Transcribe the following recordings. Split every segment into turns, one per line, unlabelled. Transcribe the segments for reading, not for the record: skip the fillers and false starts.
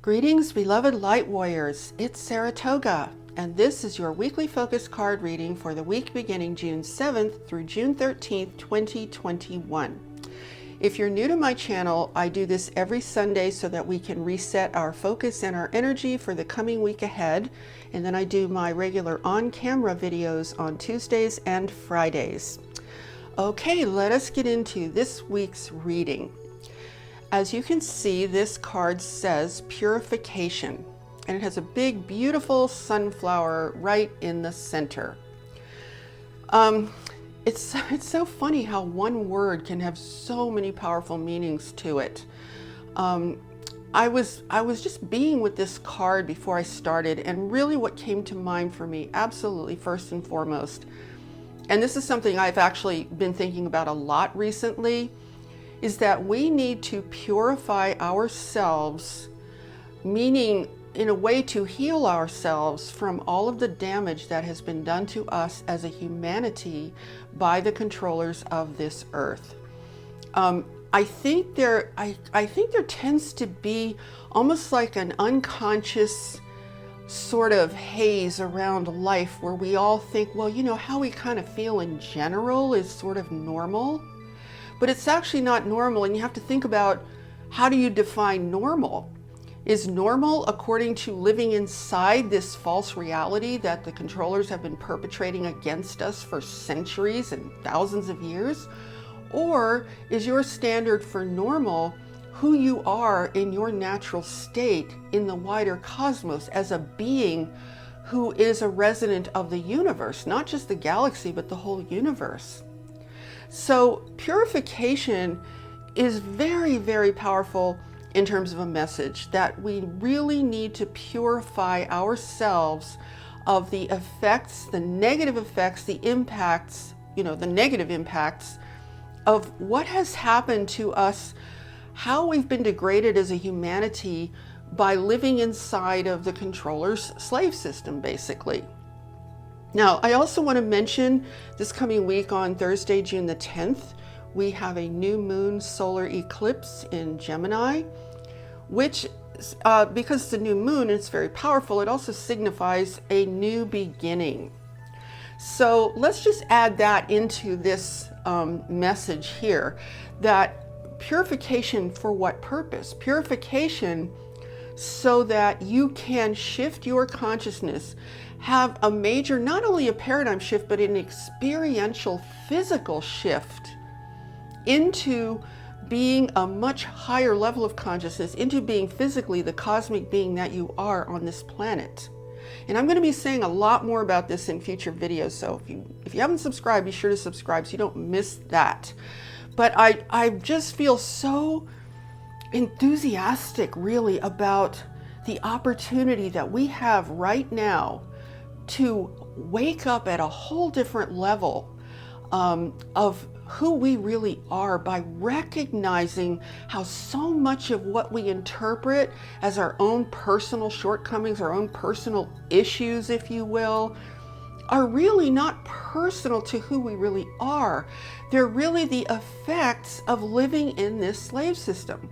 Greetings, beloved light warriors. It's Saratoga, and this is your weekly focus card reading for the week beginning June 7th through June 13th, 2021. If you're new to my channel, I do this every Sunday so that we can reset our focus and our energy for the coming week ahead. And then I do my regular on-camera videos on Tuesdays and Fridays. Okay, let us get into this week's reading. As you can see, this card says purification, and it has a big, beautiful sunflower right in the center. It's so funny how one word can have so many powerful meanings to it. I was just being with this card before I started, and really what came to mind for me, absolutely first and foremost, and this is something I've actually been thinking about a lot recently, is that we need to purify ourselves, meaning in a way to heal ourselves from all of the damage that has been done to us as a humanity by the controllers of this earth. I think there tends to be almost like an unconscious sort of haze around life where we all think, well, you know, how we kind of feel in general is sort of normal. But it's actually not normal, and you have to think about, how do you define normal? Is normal according to living inside this false reality that the controllers have been perpetrating against us for centuries and thousands of years? Or is your standard for normal who you are in your natural state in the wider cosmos as a being who is a resident of the universe, not just the galaxy, but the whole universe? So purification is very, very powerful in terms of a message that we really need to purify ourselves of the effects, the negative effects, the impacts, the negative impacts of what has happened to us, how we've been degraded as a humanity by living inside of the controller's slave system, basically. Now, I also want to mention this coming week on Thursday, June the 10th, we have a new moon solar eclipse in Gemini, which, because it's a new moon and it's very powerful, it also signifies a new beginning. So let's just add that into this message here, that purification for what purpose? Purification so that you can shift your consciousness, have a major, not only a paradigm shift, but an experiential physical shift into being a much higher level of consciousness, into being physically the cosmic being that you are on this planet. And I'm going to be saying a lot more about this in future videos, so if you haven't subscribed, be sure to subscribe so you don't miss that. But I just feel so enthusiastic really about the opportunity that we have right now to wake up at a whole different level of who we really are by recognizing how so much of what we interpret as our own personal shortcomings, our own personal issues, if you will, are really not personal to who we really are. They're really the effects of living in this slave system.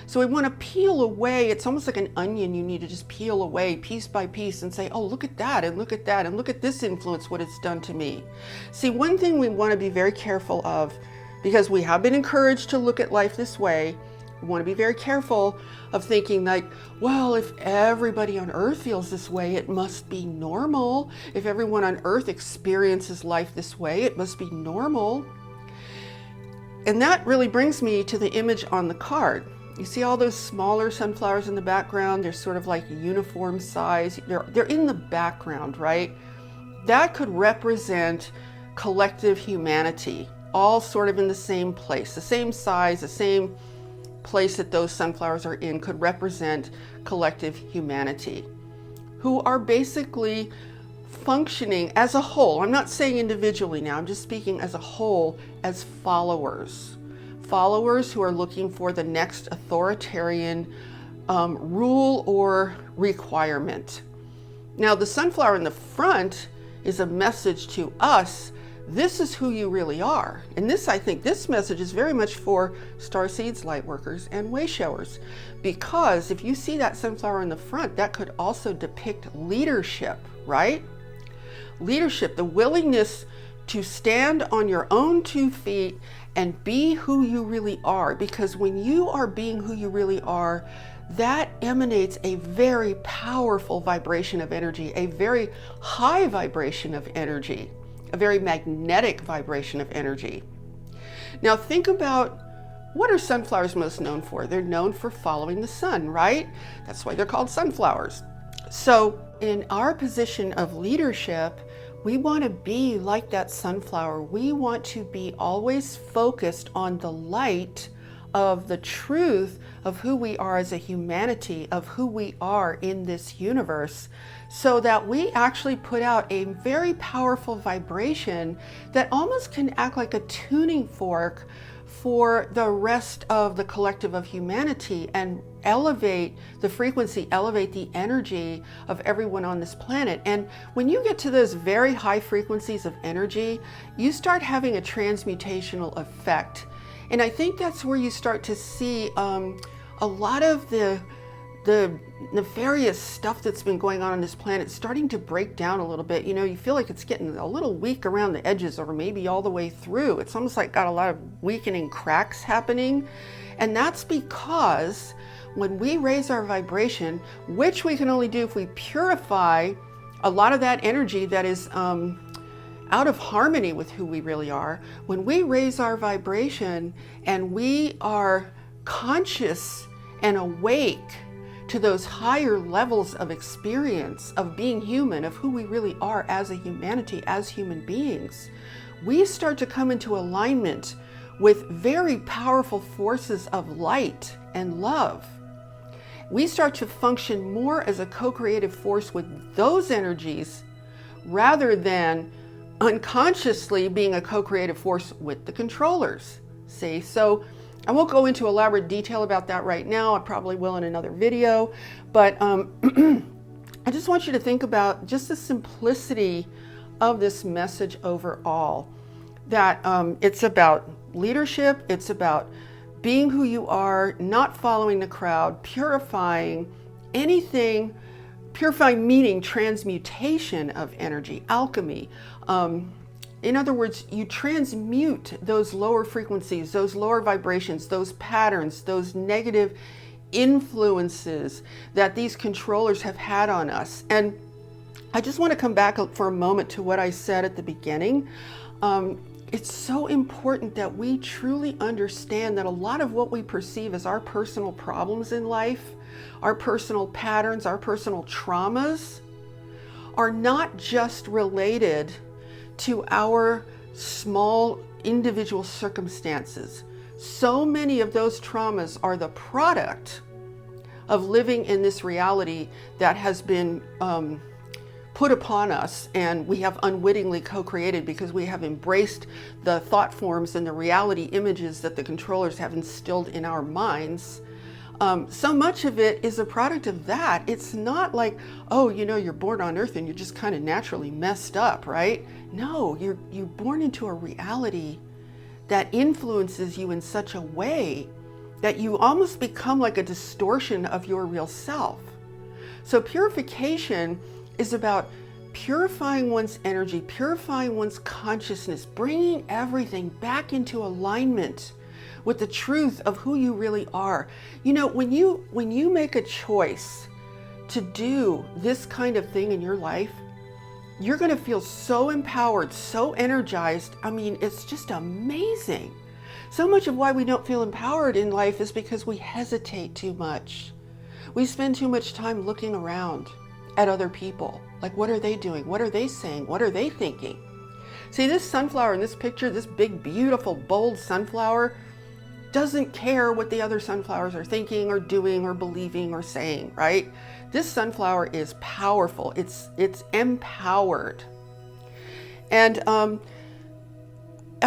So we want to peel away, it's almost like an onion you need to just peel away piece by piece and say, oh, look at that, and look at that, and look at this influence, what it's done to me. See, one thing we want to be very careful of, because we have been encouraged to look at life this way, we want to be very careful of thinking like, well, if everybody on earth feels this way, it must be normal. If everyone on earth experiences life this way, it must be normal. And that really brings me to the image on the card. You see all those smaller sunflowers in the background? They're sort of like uniform size. They're in the background, right? That could represent collective humanity, all sort of in the same place, the same size, the same place that those sunflowers are in could represent collective humanity, who are basically functioning as a whole. I'm not saying individually now, I'm just speaking as a whole, as followers who are looking for the next authoritarian rule or requirement. Now, the sunflower in the front is a message to us this is who you really are. And this, I think this message is very much for starseeds, lightworkers, and wayshowers, because if you see that sunflower in the front, that could also depict leadership, right? Leadership, the willingness to stand on your own 2 feet and be who you really are. Because when you are being who you really are, that emanates a very powerful vibration of energy, a very high vibration of energy, a very magnetic vibration of energy. Now think about, what are sunflowers most known for? They're known for following the sun, right? That's why they're called sunflowers. So in our position of leadership, we want to be like that sunflower. We want to be always focused on the light of the truth of who we are as a humanity, of who we are in this universe, so that we actually put out a very powerful vibration that almost can act like a tuning fork for the rest of the collective of humanity and elevate the frequency, elevate the energy of everyone on this planet. And when you get to those very high frequencies of energy, you start having a transmutational effect. And I think that's where you start to see a lot of the nefarious stuff that's been going on this planet starting to break down a little bit. You know, you feel like it's getting a little weak around the edges, or maybe all the way through. It's almost like got a lot of weakening cracks happening. And that's because when we raise our vibration, which we can only do if we purify a lot of that energy that is out of harmony with who we really are, when we raise our vibration and we are conscious and awake to those higher levels of experience of being human, of who we really are as a humanity, as human beings, we start to come into alignment with very powerful forces of light and love. We start to function more as a co-creative force with those energies rather than unconsciously being a co-creative force with the controllers. See, so I won't go into elaborate detail about that right now. I probably will in another video, but I just want you to think about just the simplicity of this message overall, that it's about leadership, it's about being who you are, not following the crowd, purifying anything, purifying meaning transmutation of energy, alchemy. In other words, you transmute those lower frequencies, those lower vibrations, those patterns, those negative influences that these controllers have had on us. And I just want to come back for a moment to what I said at the beginning. It's so important that we truly understand that a lot of what we perceive as our personal problems in life, our personal patterns, our personal traumas, are not just related to our small individual circumstances. So many of those traumas are the product of living in this reality that has been put upon us, and we have unwittingly co-created because we have embraced the thought forms and the reality images that the controllers have instilled in our minds. So much of it is a product of that. It's not like, oh, you know, you're born on Earth and you're just kind of naturally messed up, right? No, you're born into a reality that influences you in such a way that you almost become like a distortion of your real self. So purification is about purifying one's energy, purifying one's consciousness, bringing everything back into alignment with the truth of who you really are. You know, when you make a choice to do this kind of thing in your life, you're going to feel so empowered, so energized. I mean, it's just amazing. So much of why we don't feel empowered in life is because we hesitate too much. We spend too much time looking around at other people. Like, what are they doing? What are they saying? What are they thinking? See, this sunflower in this picture, this big, beautiful, bold sunflower, doesn't care what the other sunflowers are thinking or doing or believing or saying, right? This sunflower is powerful. It's empowered. And I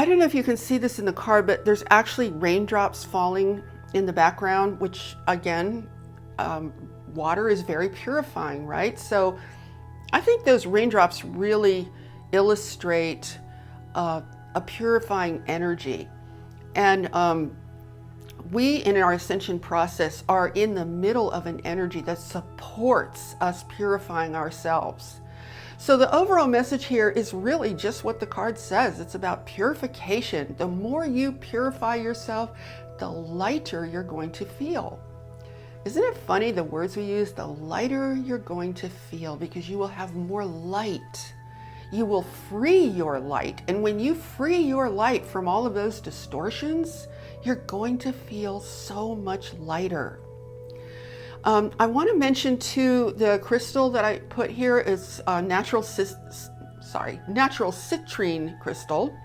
don't know if you can see this in the card, but there's actually raindrops falling in the background, which again, water is very purifying, right? So I think those raindrops really illustrate a purifying energy. And we, in our ascension process, are in the middle of an energy that supports us purifying ourselves. So the overall message here is really just what the card says. It's about purification. The more you purify yourself, the lighter you're going to feel. Isn't it funny, the words we use? The lighter you're going to feel, because you will have more light. You will free your light. And when you free your light from all of those distortions, you're going to feel so much lighter. I want to mention too, the crystal that I put here is natural citrine crystal.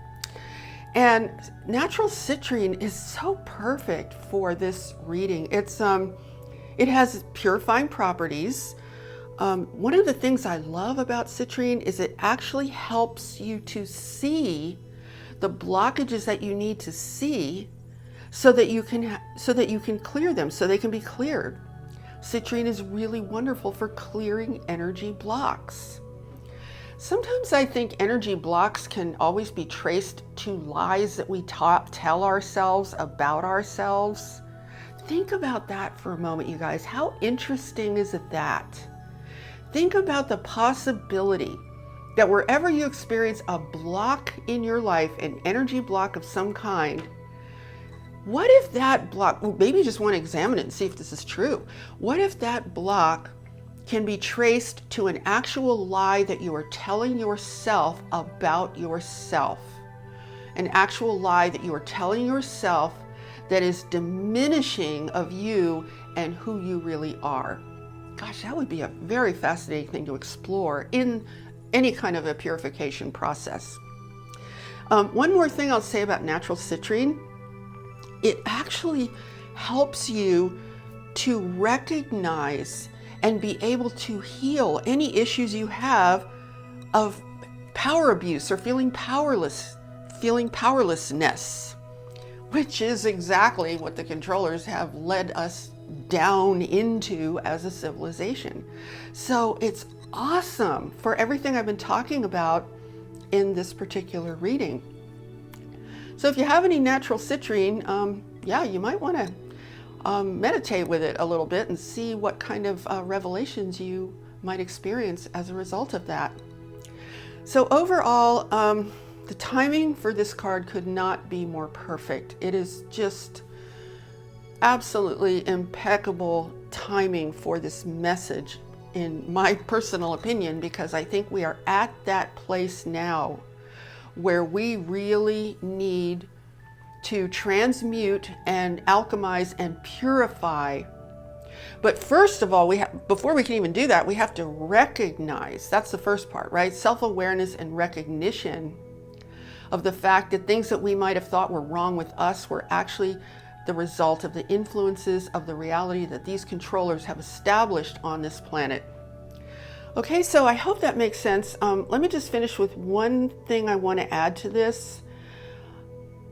And natural citrine is so perfect for this reading. It has purifying properties. One of the things I love about citrine is it actually helps you to see the blockages that you need to see so that you can clear them, so they can be cleared. Citrine is really wonderful for clearing energy blocks. Sometimes I think energy blocks can always be traced to lies that we tell ourselves about ourselves. Think about that for a moment, you guys. How interesting is it that? Think about the possibility that wherever you experience a block in your life, an energy block of some kind, what if that block, maybe you just want to examine it and see if this is true. What if that block can be traced to an actual lie that you are telling yourself about yourself? An actual lie that you are telling yourself that is diminishing of you and who you really are. Gosh, that would be a very fascinating thing to explore in any kind of a purification process. One more thing I'll say about natural citrine. It actually helps you to recognize and be able to heal any issues you have of power abuse or feeling powerlessness, which is exactly what the controllers have led us down into as a civilization. So it's awesome for everything I've been talking about in this particular reading. So if you have any natural citrine, you might want to meditate with it a little bit and see what kind of revelations you might experience as a result of that. So overall, the timing for this card could not be more perfect. It is just absolutely impeccable timing for this message, in my personal opinion, because I think we are at that place now where we really need to transmute and alchemize and purify. But first of all, before we can even do that, we have to recognize. That's the first part, right? Self-awareness and recognition of the fact that things that we might have thought were wrong with us were actually the result of the influences of the reality that these controllers have established on this planet. Okay, so I hope that makes sense. Let me just finish with one thing I want to add to this.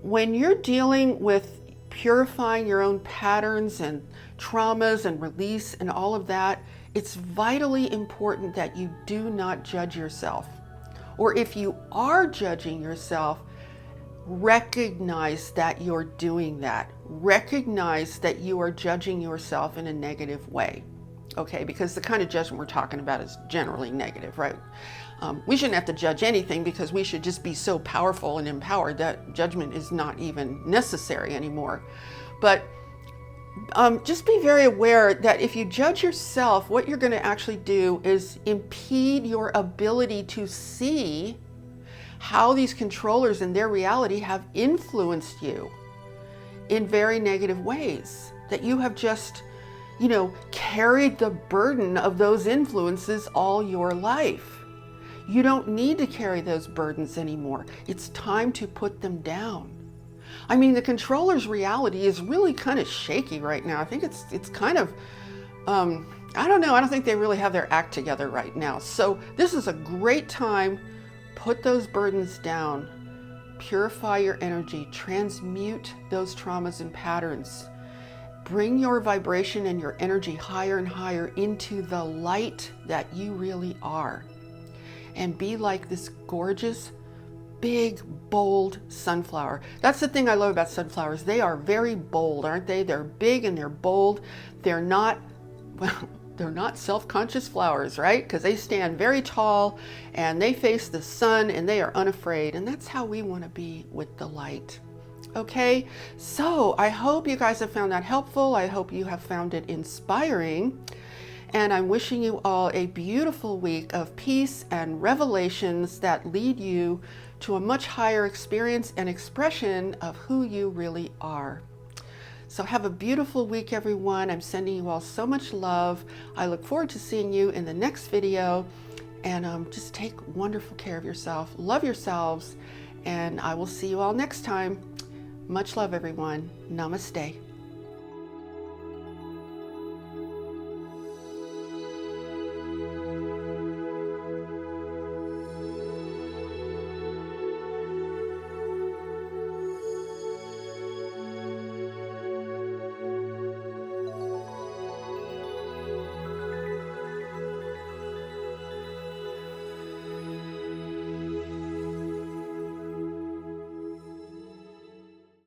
When you're dealing with purifying your own patterns and traumas and release and all of that, it's vitally important that you do not judge yourself. Or if you are judging yourself, recognize that you're doing that. Recognize that you are judging yourself in a negative way. Okay, because the kind of judgment we're talking about is generally negative, right? We shouldn't have to judge anything because we should just be so powerful and empowered that judgment is not even necessary anymore. But just be very aware that if you judge yourself, what you're going to actually do is impede your ability to see how these controllers and their reality have influenced you in very negative ways, that you have just, carried the burden of those influences all your life. You don't need to carry those burdens anymore. It's time to put them down. I mean, the controller's reality is really kind of shaky right now. I think it's kind of, I don't know. I don't think they really have their act together right now. So this is a great time. Put those burdens down. Purify your energy. Transmute those traumas and patterns. Bring your vibration and your energy higher and higher into the light that you really are. And be like this gorgeous, big, bold sunflower. That's the thing I love about sunflowers. They are very bold, aren't they? They're big and they're bold. They're not, well, they're not self-conscious flowers, right? Because they stand very tall and they face the sun and they are unafraid. And that's how we want to be with the light. Okay, so I hope you guys have found that helpful. I hope you have found it inspiring. And I'm wishing you all a beautiful week of peace and revelations that lead you to a much higher experience and expression of who you really are. So have a beautiful week, everyone. I'm sending you all so much love. I look forward to seeing you in the next video. And just take wonderful care of yourself. Love yourselves. And I will see you all next time. Much love, everyone. Namaste.